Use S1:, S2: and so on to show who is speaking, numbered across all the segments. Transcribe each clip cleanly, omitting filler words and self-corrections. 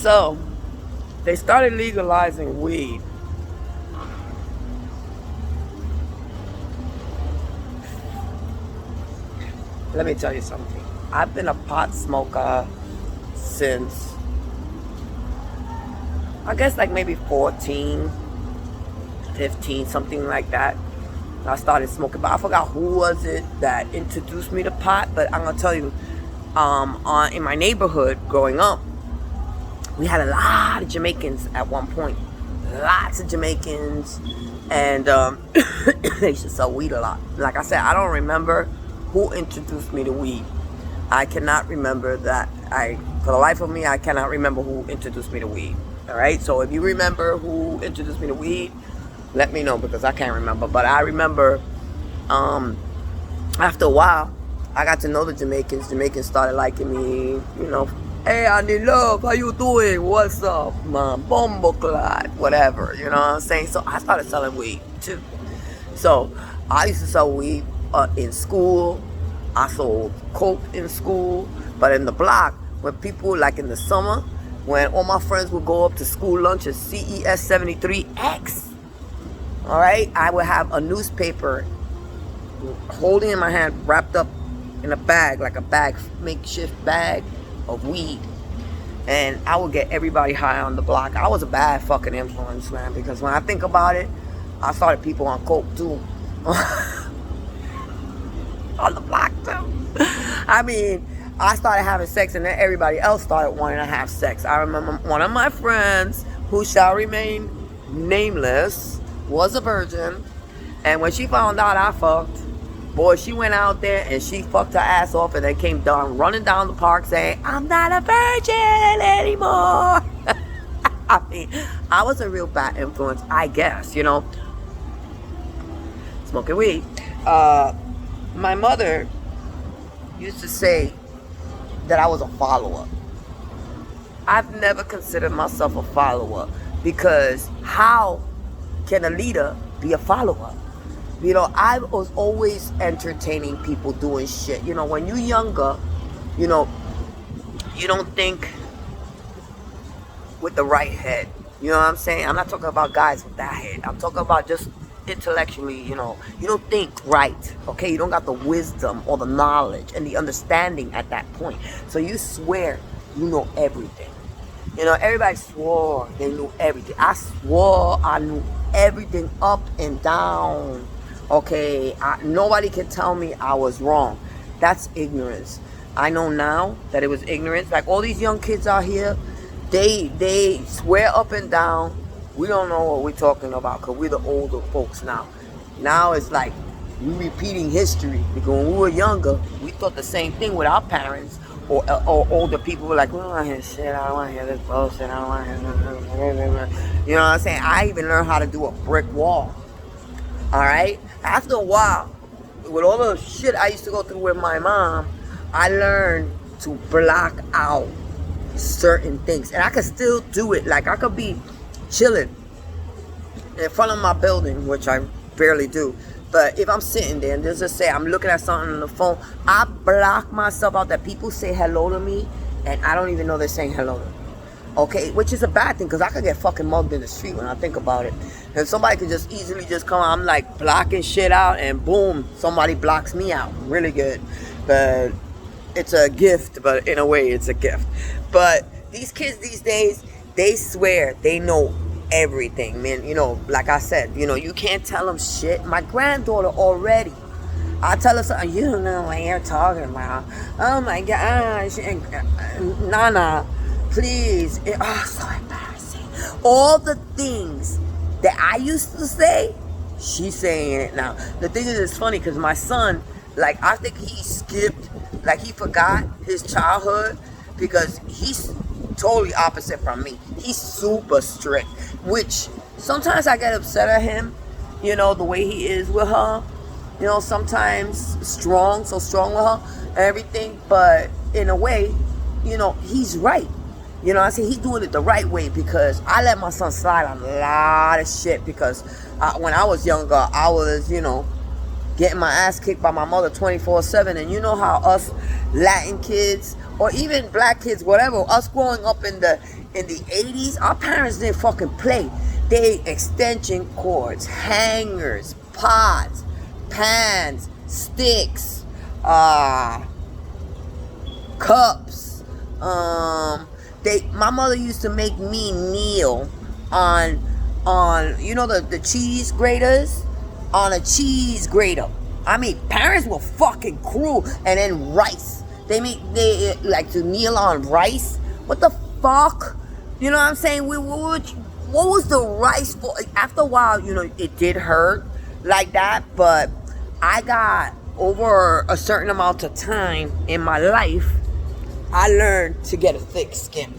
S1: So they started legalizing weed. Let me tell you something. I've been a pot smoker since, I guess, like maybe 14, 15, something like that. I started smoking, but I forgot who was it that introduced me to pot. But I'm gonna tell you, in my neighborhood growing up, we had a lot of Jamaicans at one point. Lots of Jamaicans, and they used to sell weed a lot. Like I said, I don't remember who introduced me to weed. I cannot remember that. For the life of me, I cannot remember who introduced me to weed. All right. So if you remember who introduced me to weed, let me know, because I can't remember. But I remember after a while, I got to know the Jamaicans. Jamaicans started liking me, you know. Hey, I need love. How you doing? What's up, man? Bomboclat, whatever. You know what I'm saying? So I started selling weed too. So I used to sell weed in school. I sold coke in school. But in the block, when people, like in the summer, when all my friends would go up to school lunch at CES 73X, all right, I would have a newspaper holding in my hand, wrapped up in a bag, like a bag, makeshift bag of weed. And I would get everybody high on the block. I was a bad fucking influence, man, because when I think about it, I started people on coke too. On the block too. I mean, I started having sex, and then everybody else started wanting to have sex. I remember one of my friends, who shall remain nameless, was a virgin, and when she found out I fucked, boy, she went out there and she fucked her ass off, and then came down, running down the park saying, I'm not a virgin anymore. I mean, I was a real bad influence, I guess, you know. Smoking weed. My mother used to say that I was a follower. I've never considered myself a follower, because how can a leader be a follower? You know, I was always entertaining people doing shit. You know, when you're younger, you know, you don't think with the right head. You know what I'm saying? I'm not talking about guys with that head. I'm talking about just intellectually, you know. You don't think right, okay? You don't got the wisdom or the knowledge and the understanding at that point. So you swear you know everything. You know, everybody swore they knew everything. I swore I knew everything up and down. Okay, nobody can tell me I was wrong. That's ignorance. I know now that it was ignorance. Like all these young kids out here, they swear up and down. We don't know what we're talking about, because we're the older folks now. Now it's like we're repeating history, because when we were younger, we thought the same thing with our parents or older people. Were like, we don't want to hear shit. I don't want to hear this bullshit. I don't want to hear this. You know what I'm saying? I even learned how to do a brick wall. All right? After a while, with all the shit I used to go through with my mom, I learned to block out certain things. And I could still do it. Like, I could be chilling in front of my building, which I barely do. But if I'm sitting there and just say I'm looking at something on the phone, I block myself out that people say hello to me and I don't even know they're saying hello to me. Okay, which is a bad thing, because I could get fucking mugged in the street when I think about it. And somebody could just easily just come, I'm like blocking shit out, and boom, somebody blocks me out. Really good. But it's a gift, but in a way it's a gift. But these kids these days, they swear they know everything, man. You know, like I said, you know, you can't tell them shit. My granddaughter already, I tell her something, you don't know what you're talking about. Oh my gosh. Nana, please. Oh, so embarrassing. All the things that I used to say, she's saying it now. The thing is, it's funny, because my son, like, I think he skipped, like, he forgot his childhood, because he's totally opposite from me. He's super strict, which sometimes I get upset at him, you know, the way he is with her. You know, sometimes so strong with her and everything. But in a way, you know, he's right. You know, I say he's doing it the right way, because I let my son slide on a lot of shit, because when I was younger, I was, you know, getting my ass kicked by my mother 24/7. And you know how us Latin kids or even black kids, whatever, us growing up in the 80s, our parents didn't fucking play. They extension cords, hangers, pots, pans, sticks, cups. My mother used to make me kneel on you know the cheese graters, on a cheese grater. I mean, parents were fucking cruel. And then rice. They like to kneel on rice. What the fuck? You know what I'm saying? What was the rice for? After a while, you know, it did hurt like that. But I got over a certain amount of time in my life, I learned to get a thick skin.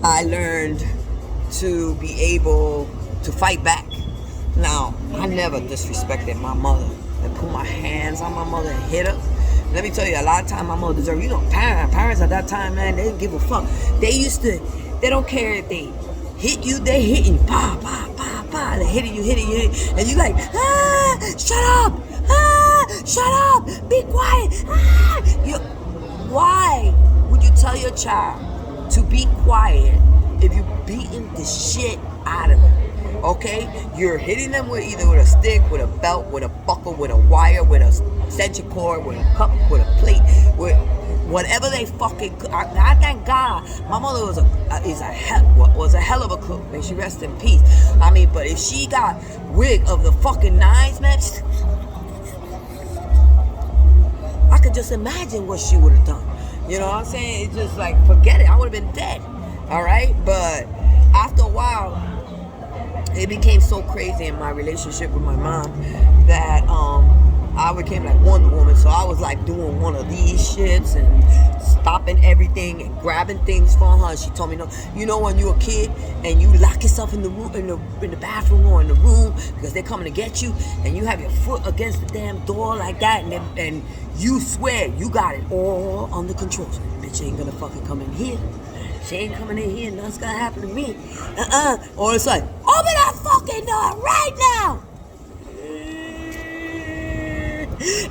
S1: I learned to be able to fight back. Now, I never disrespected my mother and put my hands on my mother and hit her. Let me tell you, a lot of time my mother deserved. You know, parents at that time, man, they didn't give a fuck. They don't care if they hit you, they hitting you. Pa, pa, pa, pa. They hitting you. And you like, shut up. Shut up. Be quiet. Why would you tell your child to be quiet if you're beating the shit out of them? Okay, you're hitting them with either with a stick, with a belt, with a buckle, with a wire, with a extension cord, with a cup, with a plate, with whatever they fucking. I thank God, my mother was a hell of a cook. May she rest in peace. I mean, but if she got rid of the fucking knives, man, I could just imagine what she would have done. You know what I'm saying? It's just like, forget it. I would have been dead. All right, but after a while, it became so crazy in my relationship with my mom that I became like Wonder Woman. So I was like doing one of these shits and stopping everything and grabbing things from her. She told me, no, you know when you're a kid and you lock yourself in the room, in the bathroom or in the room because they're coming to get you, and you have your foot against the damn door like that, and you swear you got it all under control. So, bitch ain't gonna fucking come in here. She ain't coming in here, nothing's gonna happen to me. Or it's like, open that fucking door right now!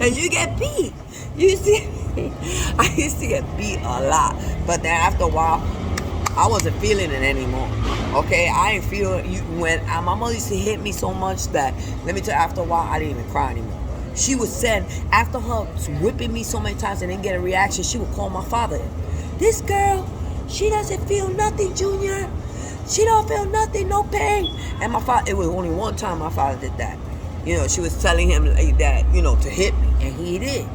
S1: And you get beat. You see, I used to get beat a lot. But then after a while, I wasn't feeling it anymore. Okay, I ain't feeling when my mother used to hit me so much that, let me tell you, after a while, I didn't even cry anymore. She would say, after her whipping me so many times and didn't get a reaction, she would call my father in. This girl, she doesn't feel nothing, Junior. She don't feel nothing, no pain. And my father, it was only one time my father did that. You know, she was telling him like that, you know, to hit me. And he did.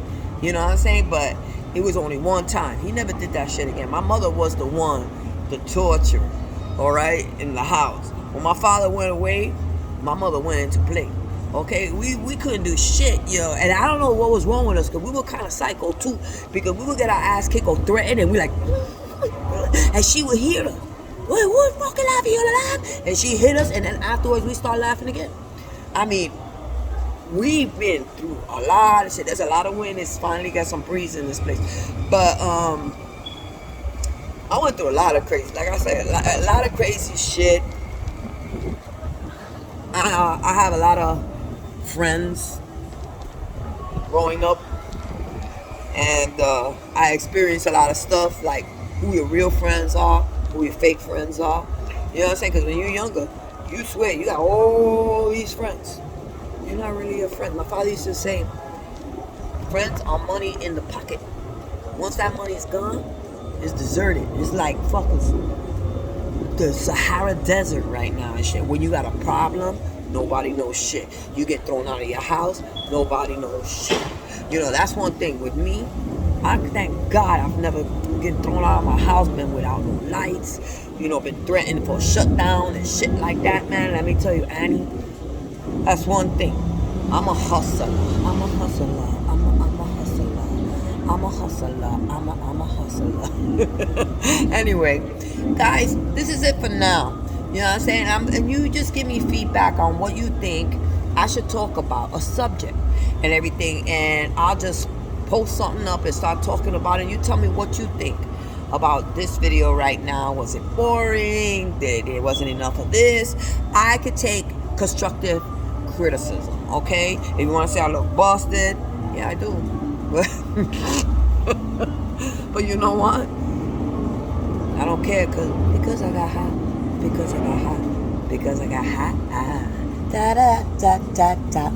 S1: You know what I'm saying? But it was only one time. He never did that shit again. My mother was the one, the torturer, all right, in the house. When my father went away, my mother went into play. Okay, we couldn't do shit, yo. And I don't know what was wrong with us, because we were kind of psycho too. Because we would get our ass kicked or threatened, and we like, and she would hear us. What fucking laughing, you alive? And she hit us, and then afterwards we start laughing again. I mean, we've been through a lot of shit. There's a lot of wind. It's finally got some breeze in this place. But I went through a lot of crazy, like I said, a lot of crazy shit. I have a lot of friends growing up, and I experienced a lot of stuff, like who your real friends are, who your fake friends are. You know what I'm saying? Because when you're younger, you swear you got all these friends. You're not really a friend. My father used to say, friends are money in the pocket. Once that money is gone, it's deserted. It's like fucking the Sahara Desert right now and shit. When you got a problem, nobody knows shit. You get thrown out of your house, nobody knows shit. You know, that's one thing with me. I thank God I've never get thrown out of my house, been without no lights, you know, been threatened for a shutdown and shit like that, man. Let me tell you, Annie, that's one thing. I'm a hustler. I'm a hustler. I'm a hustler. I'm a hustler. I'm a hustler. Anyway, guys, this is it for now. You know what I'm saying? And you just give me feedback on what you think I should talk about, a subject and everything, and I'll just post something up and start talking about it. You tell me what you think about this video right now. Was it boring? There wasn't enough of this? I could take constructive criticism, okay? If you want to say I look busted, yeah, I do. But you know what? I don't care because I got hot. Because I got hot. Because I got hot. Da da da da da.